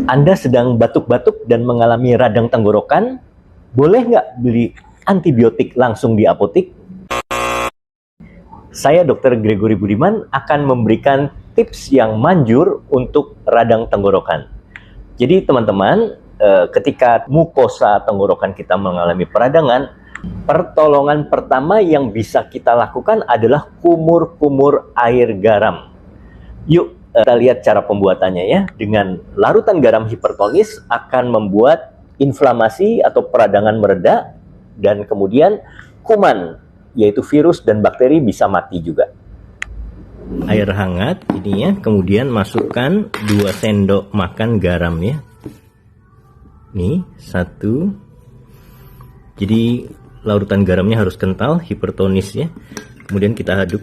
Anda sedang batuk-batuk dan mengalami radang tenggorokan, boleh nggak beli antibiotik langsung di apotik? Saya Dr. Gregory Budiman akan memberikan tips yang manjur untuk radang tenggorokan. Jadi teman-teman, ketika mukosa tenggorokan kita mengalami peradangan, pertolongan pertama yang bisa kita lakukan adalah kumur-kumur air garam. Yuk, kita lihat cara pembuatannya ya. Dengan larutan garam hipertonis akan membuat inflamasi atau peradangan mereda, dan kemudian kuman, yaitu virus dan bakteri, bisa mati juga. Air hangat ini ya, kemudian masukkan 2 sendok makan garam ya. Nih, 1. Jadi larutan garamnya harus kental, hipertonis ya. Kemudian kita aduk.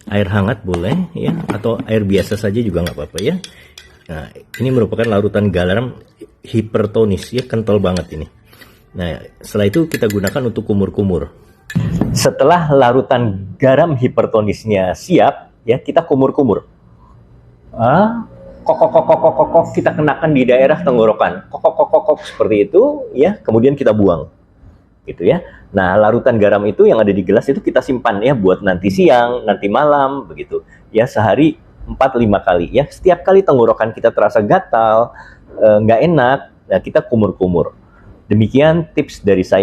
Air hangat boleh ya, atau air biasa saja juga nggak apa-apa ya. Nah, ini merupakan larutan garam hipertonis ya, kental banget ini. Nah, setelah itu kita gunakan untuk kumur-kumur. Setelah larutan garam hipertonisnya siap ya, kita kumur-kumur. Kok kita kenakan di daerah tenggorokan. Kok seperti itu ya, kemudian kita buang. Gitu ya. Nah, larutan garam itu yang ada di gelas itu kita simpan ya buat nanti siang, nanti malam begitu. Ya, sehari 4-5 kali ya. Setiap kali tenggorokan kita terasa gatal, nggak enak, nah kita kumur-kumur. Demikian tips dari saya.